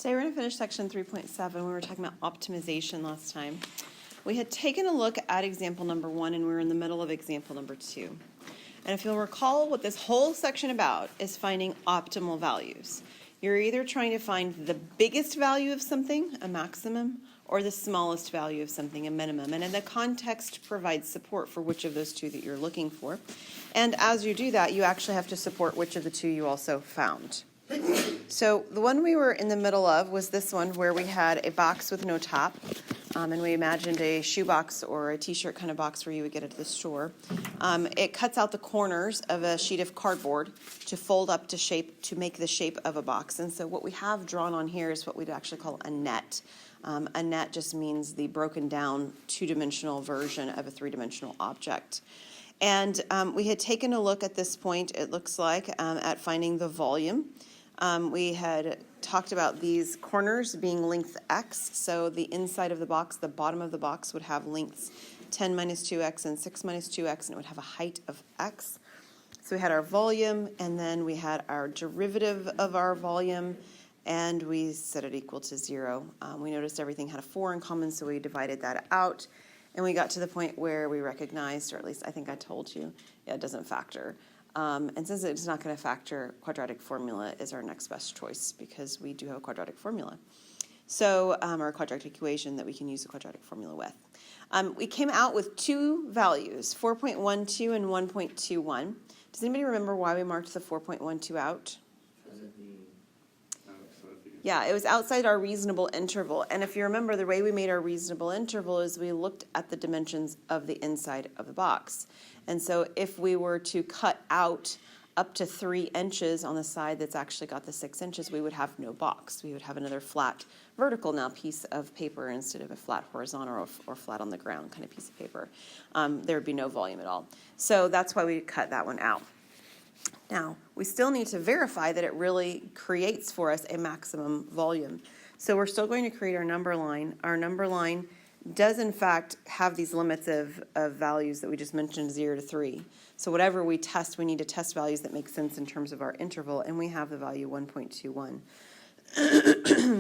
Today we're going to finish section 3.7. We were talking about optimization last time. We had taken a look at example number 1 and we were in the middle of example number 2. And if you'll recall, what this whole section about is finding optimal values. You're either trying to find the biggest value of something, a maximum, or the smallest value of something, a minimum. And in the context provides support for which of those two that you're looking for. And as you do that, you actually have to support which of the two you also found. So the one we were in the middle of was this one where we had a box with no top. And we imagined a shoebox or a t-shirt kind of box where you would get it at the store. It cuts out the corners of a sheet of cardboard to fold up to make the shape of a box. And so what we have drawn on here is what we'd actually call a net. A net just means the broken down two-dimensional version of a three-dimensional object. And we had taken a look at this point, it looks like, at finding the volume. We had talked about these corners being length x, so the inside of the box, the bottom of the box would have lengths 10 minus 2x and 6 minus 2x, and it would have a height of x. So we had our volume, and then we had our derivative of our volume, and we set it equal to 0. We noticed everything had a 4 in common, so we divided that out, and we got to the point where we recognized, or at least I think I told you, yeah, it doesn't factor. And since it's not going to factor, quadratic formula is our next best choice because we do have a quadratic formula. So, or a quadratic equation that we can use the quadratic formula with. We came out with two values, 4.12 and 1.21. Does anybody remember why we marked the 4.12 out? Yeah, it was outside our reasonable interval. And if you remember, the way we made our reasonable interval is we looked at the dimensions of the inside of the box. And so if we were to cut out up to 3 inches on the side that's actually got the 6 inches, we would have no box. We would have another flat vertical now piece of paper instead of a flat horizontal or flat on the ground kind of piece of paper. There would be no volume at all. So that's why we cut that one out. Now, we still need to verify that it really creates for us a maximum volume. So we're still going to create our number line. Our number line does, in fact, have these limits of values that we just mentioned, 0 to 3. So whatever we test, we need to test values that make sense in terms of our interval, and we have the value 1.21.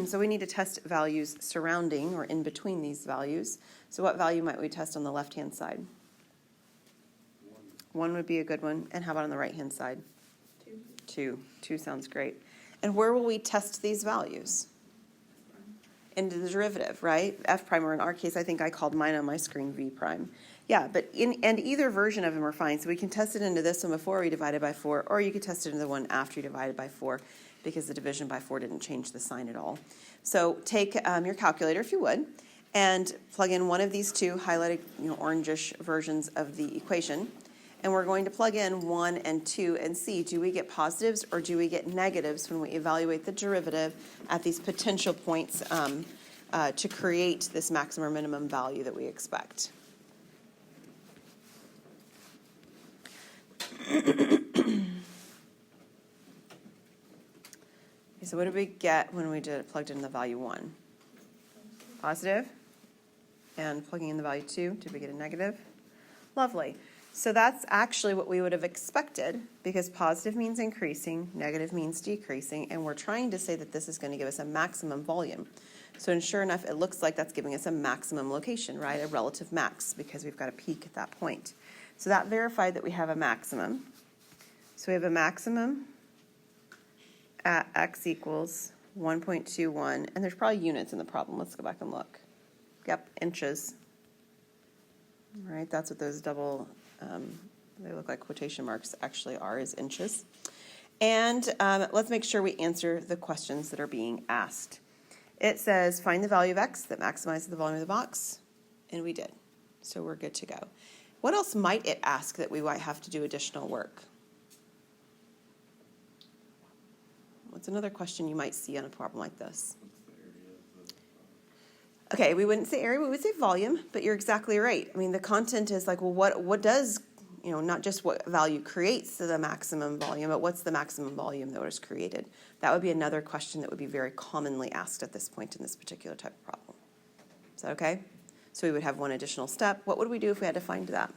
So we need to test values surrounding or in between these values. So what value might we test on the left-hand side? 1 would be a good one. And how about on the right-hand side? 2. 2 sounds great. And where will we test these values? Into the derivative, right? F prime, or in our case, I think I called mine on my screen V prime. Yeah, but and either version of them are fine. So we can test it into this one before we divided by 4, or you could test it into the one after you divided by 4, because the division by 4 didn't change the sign at all. So take your calculator, if you would, and plug in one of these two highlighted, orangish versions of the equation. And we're going to plug in 1 and 2 and see, do we get positives or do we get negatives when we evaluate the derivative at these potential points to create this maximum or minimum value that we expect. So what did we get when we plugged in the value 1? Positive. And plugging in the value 2, did we get a negative? Lovely. So that's actually what we would have expected, because positive means increasing, negative means decreasing, and we're trying to say that this is going to give us a maximum volume. So and sure enough, it looks like that's giving us a maximum location, right? A relative max, because we've got a peak at that point. So that verified that we have a maximum. So we have a maximum at x equals 1.21, and there's probably units in the problem. Let's go back and look. Yep, inches. All right, that's what those double... they look like quotation marks actually are, is inches. And let's make sure we answer the questions that are being asked. It says, find the value of x that maximizes the volume of the box. And we did. So we're good to go. What else might it ask that we might have to do additional work? What's another question you might see on a problem like this? Okay, we wouldn't say area, we would say volume, but you're exactly right. I mean, the content is like, well, what does, not just what value creates the maximum volume, but what's the maximum volume that was created? That would be another question that would be very commonly asked at this point in this particular type of problem. Is that okay? So we would have one additional step. What would we do if we had to find that?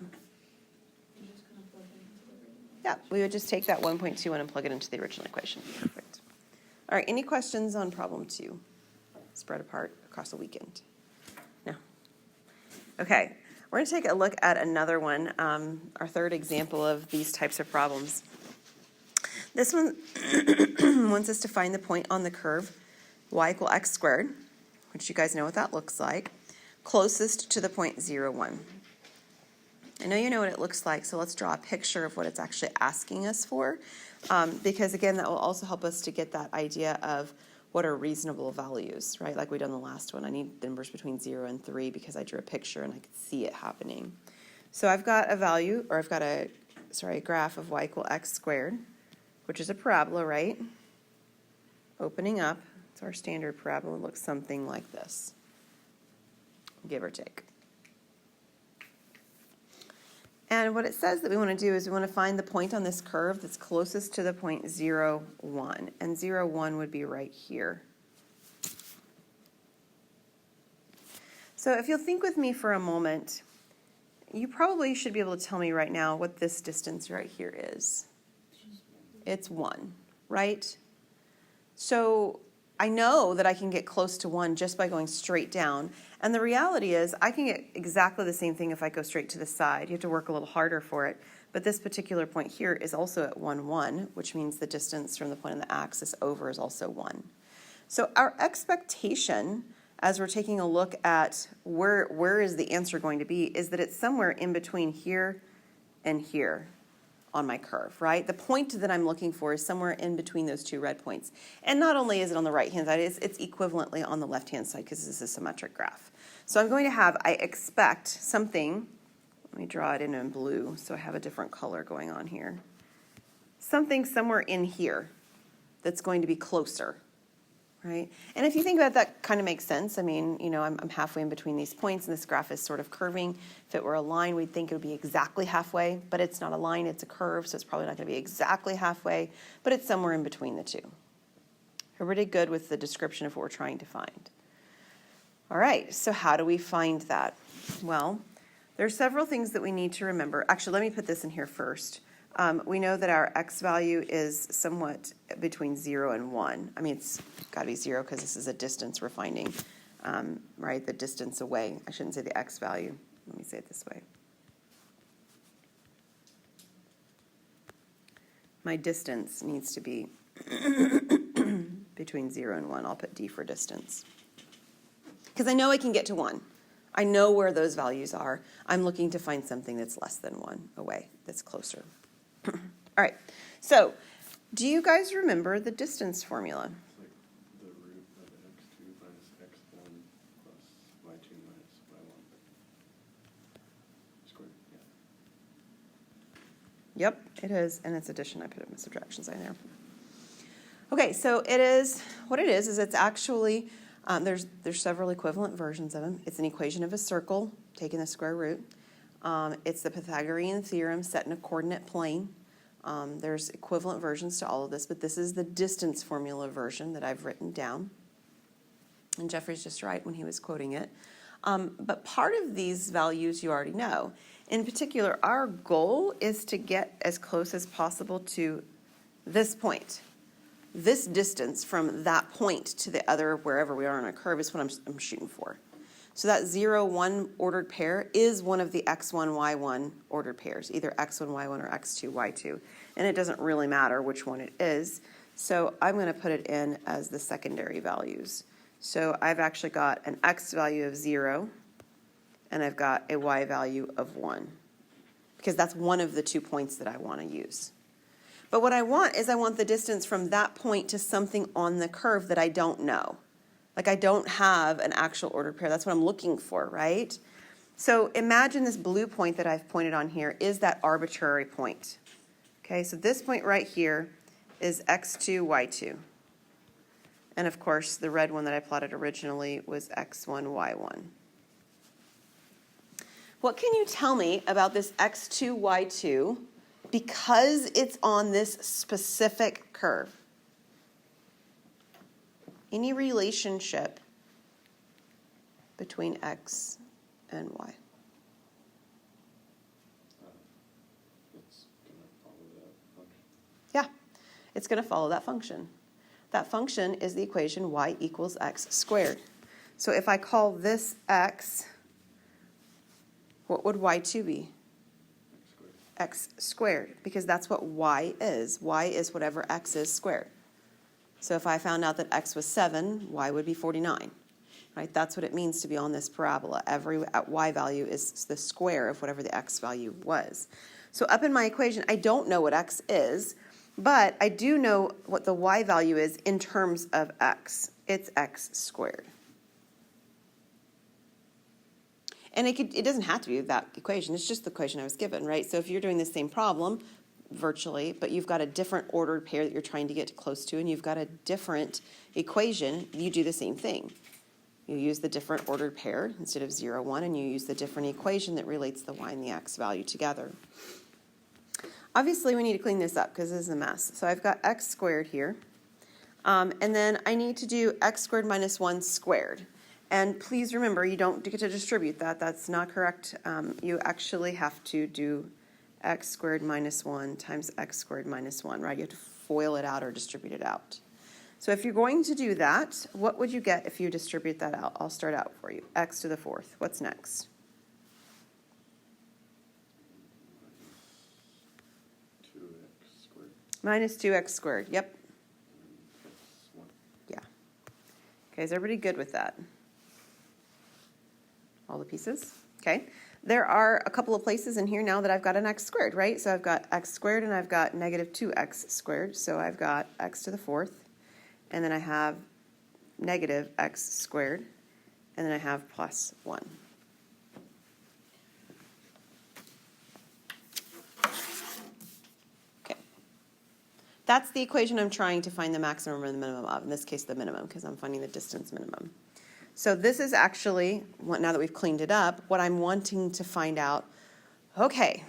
Yeah, we would just take that 1.21 and plug it into the original equation. Perfect. All right, any questions on problem 2? spread apart across a weekend. No. Okay, we're going to take a look at another one, our third example of these types of problems. This one wants us to find the point on the curve y equal x squared, which you guys know what that looks like, closest to the point 0, 1. I know you know what it looks like, so let's draw a picture of what it's actually asking us for, because again, that will also help us to get that idea of what are reasonable values, right? Like we done the last one. I need numbers between 0 and 3 because I drew a picture and I could see it happening. So I've got a value, or I've got a graph of y equal x squared, which is a parabola, right? Opening up, it's our standard parabola, looks something like this, give or take. And what it says that we want to do is we want to find the point on this curve that's closest to the point 0, 1. And 0, 1 would be right here. So if you'll think with me for a moment, you probably should be able to tell me right now what this distance right here is. It's 1, right? So I know that I can get close to 1 just by going straight down. And the reality is I can get exactly the same thing if I go straight to the side. You have to work a little harder for it. But this particular point here is also at 1, 1, which means the distance from the point on the axis over is also 1. So our expectation, as we're taking a look at where is the answer going to be, is that it's somewhere in between here and here on my curve, right? The point that I'm looking for is somewhere in between those two red points. And not only is it on the right-hand side, it's equivalently on the left-hand side because this is a symmetric graph. So I'm going to have, I expect something, let me draw it in blue so I have a different color going on here. Something somewhere in here that's going to be closer, right? And if you think about it, that kind of makes sense. I mean, you know, I'm halfway in between these points and this graph is sort of curving. If it were a line, we'd think it would be exactly halfway, but it's not a line, it's a curve, so it's probably not going to be exactly halfway, but it's somewhere in between the two. We're pretty good with the description of what we're trying to find. All right, so how do we find that? Well, there's several things that we need to remember. Actually, let me put this in here first. We know that our x value is somewhat between 0 and 1. I mean, it's got to be 0 because this is a distance we're finding, right? The distance away. I shouldn't say the x value. Let me say it this way. My distance needs to be between 0 and 1. I'll put D for distance. Because I know I can get to 1. I know where those values are. I'm looking to find something that's less than 1 away, that's closer. All right, so do you guys remember the distance formula? It's like the root of x2 minus x1 plus y2 minus y1 squared, yeah. Yep, it is, and it's addition. I put a subtraction sign there. Okay, so it is, what it is it's actually, there's several equivalent versions of them. It's an equation of a circle, taking the square root. It's the Pythagorean theorem set in a coordinate plane. There's equivalent versions to all of this, but this is the distance formula version that I've written down. And Jeffrey's just right when he was quoting it. But part of these values you already know. In particular, our goal is to get as close as possible to this point. This distance from that point to the other, wherever we are on our curve, is what I'm shooting for. So that 0, 1 ordered pair is one of the x1, y1 ordered pairs, either x1, y1 or x2, y2. And it doesn't really matter which one it is. So I'm going to put it in as the secondary values. So I've actually got an x value of 0, and I've got a y value of 1, because that's one of the 2 points that I want to use. But what I want is I want the distance from that point to something on the curve that I don't know. Like I don't have an actual ordered pair. That's what I'm looking for, right? So imagine this blue point that I've pointed on here is that arbitrary point. Okay, so this point right here is x2, y2. And of course, the red one that I plotted originally was x1, y1. What can you tell me about this x2, y2 because it's on this specific curve? Any relationship between x and y? It's going to follow that function. Yeah, it's going to follow that function. that function is the equation y equals x squared. So if I call this x, what would y2 be? X squared, because that's what y is. Y is whatever x is squared. So if I found out that x was 7, y would be 49. Right? That's what it means to be on this parabola. Every y value is the square of whatever the x value was. So up in my equation, I don't know what x is, but I do know what the y value is in terms of x. It's x squared. And it doesn't have to be that equation. It's just the equation I was given, right? So if you're doing the same problem, virtually, but you've got a different ordered pair that you're trying to get close to, and you've got a different equation, you do the same thing. You use the different ordered pair instead of 0, 1, and you use the different equation that relates the y and the x value together. Obviously, we need to clean this up because this is a mess. So I've got x squared here. And then I need to do x squared minus 1 squared. And please remember, you don't get to distribute that. That's not correct. You actually have to do x squared minus 1 times x squared minus 1, right? You have to FOIL it out or distribute it out. So if you're going to do that, what would you get if you distribute that out? I'll start out for you. X to the 4th. What's next? Minus 2x squared. Yep. Yeah. Okay, is everybody good with that? All the pieces? Okay. There are a couple of places in here now that I've got an x squared, right? So I've got x squared and I've got negative 2x squared. So I've got x to the 4th. And then I have negative x squared. And then I have plus 1. Okay. That's the equation I'm trying to find the maximum or the minimum of. In this case, the minimum, because I'm finding the distance minimum. So this is actually, now that we've cleaned it up, what I'm wanting to find out. Okay,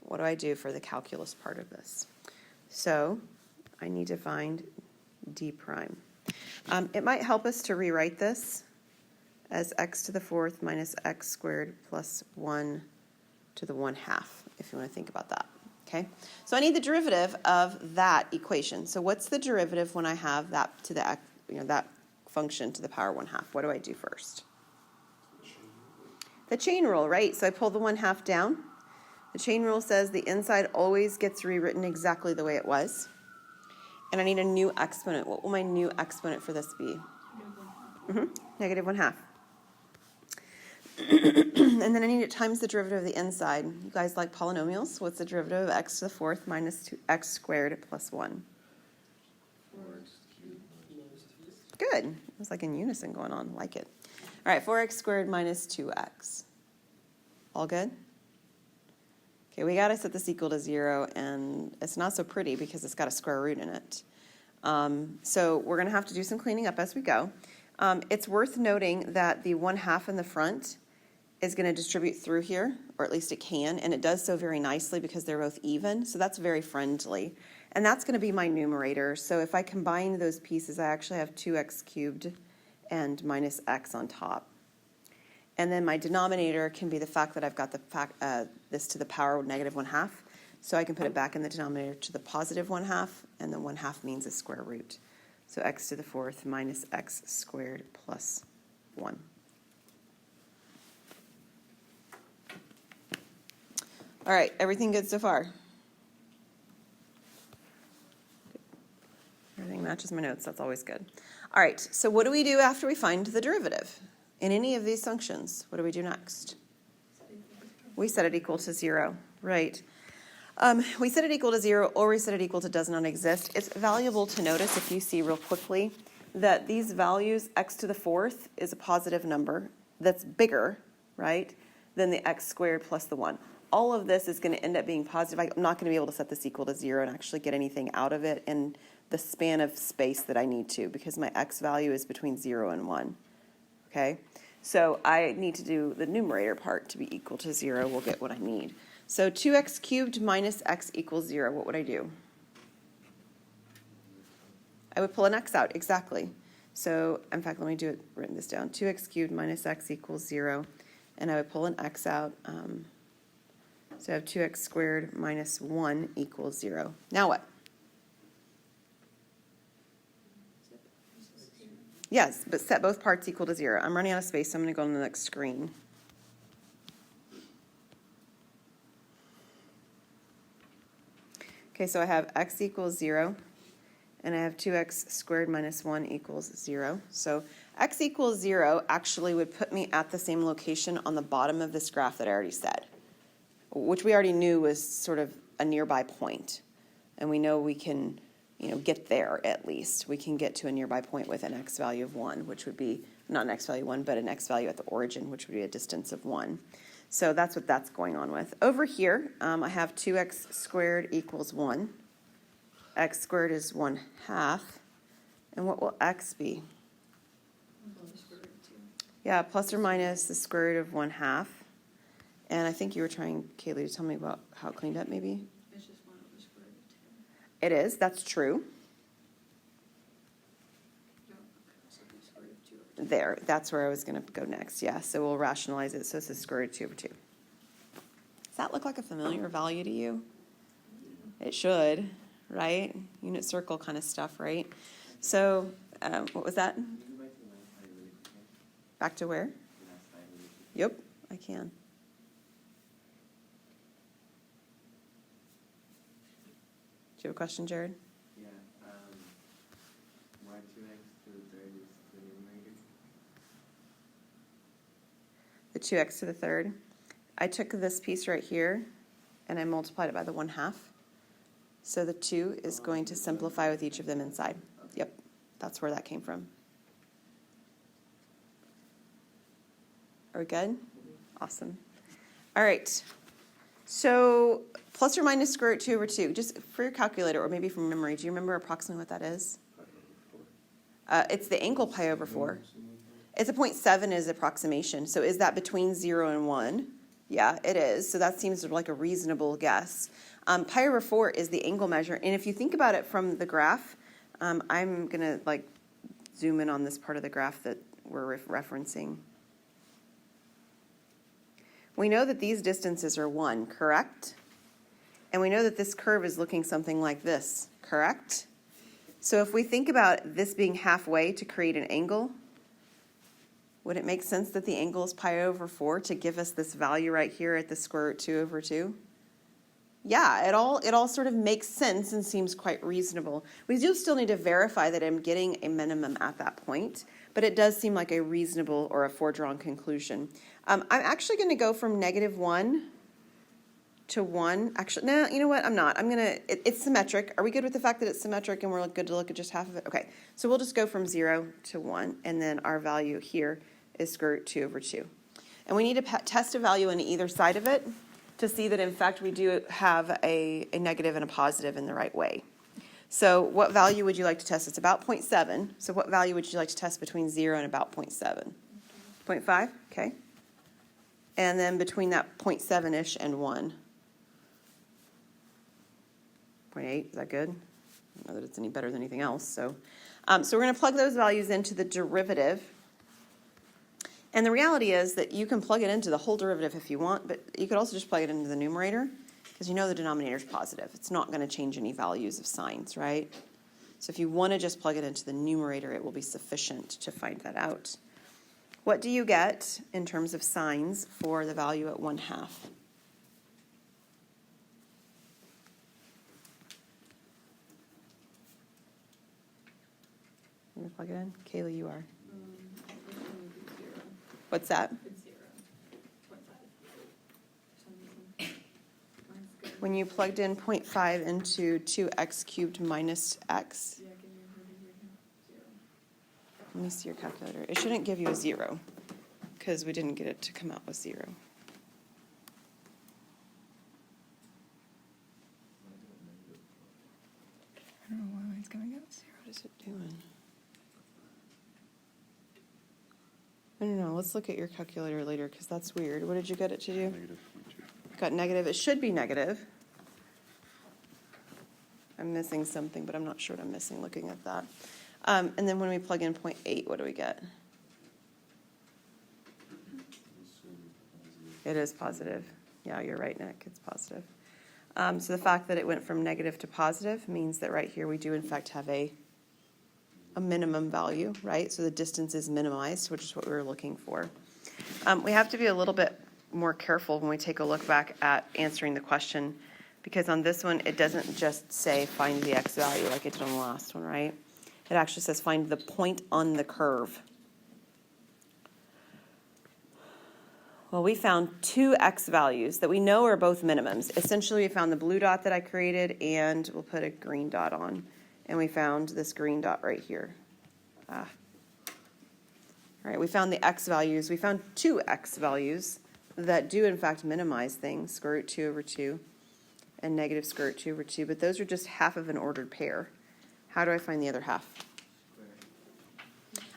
what do I do for the calculus part of this? So I need to find d prime. It might help us to rewrite this as x to the 4th minus x squared plus 1 to the 1/2, if you want to think about that. Okay, so I need the derivative of that equation. So what's the derivative when I have that to the, that function to the power 1/2? What do I do first? The chain rule, right? So I pull the 1/2 down. The chain rule says the inside always gets rewritten exactly the way it was. And I need a new exponent. What will my new exponent for this be? Negative 1/2. And then I need it times the derivative of the inside. You guys like polynomials? What's the derivative of x to the 4th minus 2x squared plus 1? Good. It was like in unison going on. Like it. All right, 4x squared minus 2x. All good? Okay, we got to set this equal to 0, and it's not so pretty because it's got a square root in it. So we're going to have to do some cleaning up as we go. It's worth noting that the 1/2 in the front is going to distribute through here, or at least it can, and it does so very nicely because they're both even, so that's very friendly. And that's going to be my numerator. So if I combine those pieces, I actually have 2x cubed and minus x on top. And then my denominator can be the fact that I've got this to the power negative 1/2. So I can put it back in the denominator to the positive 1/2, and the 1/2 means a square root. So x to the 4th minus x squared plus 1. All right, everything good so far? Everything matches my notes, that's always good. All right, so what do we do after we find the derivative? In any of these functions, what do we do next? We set it equal to 0, right. We set it equal to 0, or we set it equal to does not exist. It's valuable to notice, if you see real quickly, that these values, x to the 4th is a positive number that's bigger, right, than the x squared plus the 1. All of this is going to end up being positive. I'm not going to be able to set this equal to 0 and actually get anything out of it in the span of space that I need to, because my x value is between 0 and 1. Okay, so I need to do the numerator part to be equal to 0. We'll get what I need. So 2x cubed minus x equals 0. What would I do? I would pull an x out, exactly. So, in fact, let me do it, written this down. 2x cubed minus x equals 0. And I would pull an x out. So I have 2x squared minus 1 equals 0. Now what? Yes, but set both parts equal to 0. I'm running out of space, so I'm going to go on the next screen. Okay, so I have x equals 0, and I have 2x squared minus 1 equals 0. So x equals 0 actually would put me at the same location on the bottom of this graph that I already said, which we already knew was sort of a nearby point. And we know we can, get there at least. We can get to a nearby point with an x value of 1, which would be, not an x value 1, but an x value at the origin, which would be a distance of 1. So that's what that's going on with. Over here, I have 2x squared equals 1. X squared is 1/2. And what will x be? Yeah, plus or minus the square root of 1/2. And I think you were trying, Kaylee, to tell me about how it cleaned up, maybe? It's just 1 over square root of 2. It is, that's true. No, okay, so the square root of 2 over 2. There, that's where I was going to go next. Yeah, so we'll rationalize it. So this is square root of 2 over 2. Does that look like a familiar value to you? It should, right? Unit circle kind of stuff, right? So what was that? Back to where? Yep, I can. Do you have a question, Jared? Yeah, why 2x to the third is the numerator? The 2x to the third. I took this piece right here and I multiplied it by the 1/2. So the 2 is going to simplify with each of them inside. Yep, that's where that came from. Are we good? Awesome. All right. So plus or minus square root 2 over 2, just for your calculator or maybe from memory, do you remember approximately what that is? Pi over 4. It's the angle pi over 4. It's a 0.7 is approximation. So is that between 0 and 1? Yeah, it is. So that seems like a reasonable guess. Pi over 4 is the angle measure. And if you think about it from the graph, I'm going to zoom in on this part of the graph that we're referencing. We know that these distances are 1, correct? And we know that this curve is looking something like this, correct? So if we think about this being halfway to create an angle, would it make sense that the angle is pi over 4 to give us this value right here at the square root 2 over 2? Yeah, it all sort of makes sense and seems quite reasonable. We do still need to verify that I'm getting a minimum at that point, but it does seem like a reasonable or a foredrawn conclusion. I'm actually going to go from -1 to 1. Actually, no, you know what? I'm not. It's symmetric. Are we good with the fact that it's symmetric and we're good to look at just half of it? Okay, so we'll just go from 0 to 1, and then our value here is square root 2 over 2. And we need to test a value on either side of it to see that, in fact, we do have a negative and a positive in the right way. So what value would you like to test? It's about 0.7. So what value would you like to test between 0 and about 0.7? 0.5? Okay. And then between that 0.7-ish and 1. 0.8, is that good? I don't know that it's any better than anything else. So we're going to plug those values into the derivative. And the reality is that you can plug it into the whole derivative if you want, but you could also just plug it into the numerator because you know the denominator is positive. It's not going to change any values of signs, right? So if you want to just plug it into the numerator, it will be sufficient to find that out. What do you get in terms of signs for the value at 1/2? You gonna plug it in? Kayla, you are. I think it would be 0. What's that? It's 0. 0.5. For some reason. Mine's good. When you plugged in 0.5 into 2x cubed minus x, Yeah, give me a number here. 0. let me see your calculator. It shouldn't give you a 0 because we didn't get it to come out with 0. I don't know why mine's coming out with 0. What is it doing? I don't know. Let's look at your calculator later because that's weird. What did you get it to do? Negative 0.2. Got negative. It should be negative. I'm missing something, but I'm not sure what I'm missing looking at that. And then when we plug in 0.8, what do we get? It is positive. Yeah, you're right, Nick. It's positive. So the fact that it went from negative to positive means that right here we do in fact have a a minimum value, right? So the distance is minimized, which is what we were looking for. We have to be a little bit more careful when we take a look back at answering the question, because on this one, it doesn't just say find the x value like it did on the last one, right? It actually says find the point on the curve. Well, we found two x values that we know are both minimums. Essentially, we found the blue dot that I created, and we'll put a green dot on. And we found this green dot right here. All right, we found the x values. We found two x values that do, in fact, minimize things, square root 2 over 2 and negative square root 2 over 2. But those are just half of an ordered pair. How do I find the other half?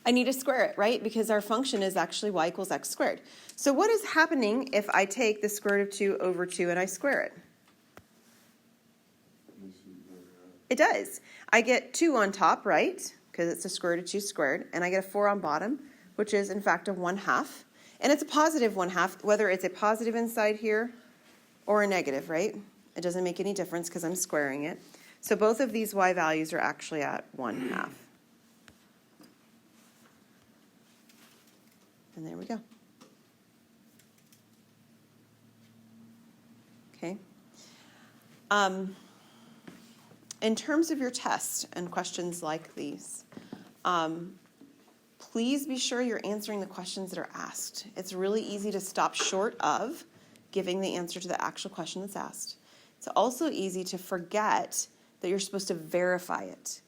I need to square it, right? Because our function is actually y equals x squared. So what is happening if I take the square root of 2 over 2 and I square it? It does. I get 2 on top, right? Because it's the square root of 2 squared. And I get a 4 on bottom, which is, in fact, a 1/2. And it's a positive 1/2, whether it's a positive inside here or a negative, right? It doesn't make any difference because I'm squaring it. So both of these y values are actually at 1/2. And there we go. Okay. In terms of your test and questions like these, please be sure you're answering the questions that are asked. It's really easy to stop short of giving the answer to the actual question that's asked. It's also easy to forget that you're supposed to verify it.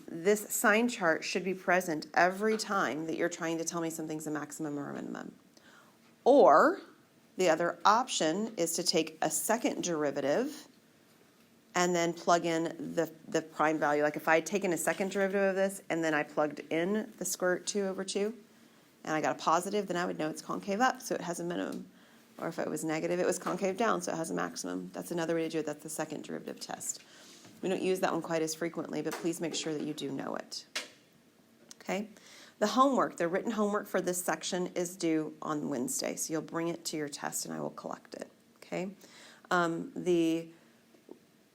This sign chart should be present every time that you're trying to tell me something's a maximum or a minimum. Or the other option is to take a second derivative and then plug in the prime value. Like if I had taken a second derivative of this and then I plugged in the square root 2 over 2 and I got a positive, then I would know it's concave up, so it has a minimum. Or if it was negative, it was concave down, so it has a maximum. That's another way to do it. That's the second derivative test. We don't use that one quite as frequently, but please make sure that you do know it. Okay? The homework, the written homework for this section is due on Wednesday, so you'll bring it to your test and I will collect it. Okay? The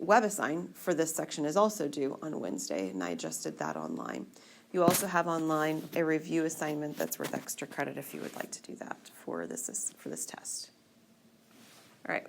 WebAssign for this section is also due on Wednesday, and I adjusted that online. You also have online a review assignment that's worth extra credit if you would like to do that for this test. All right.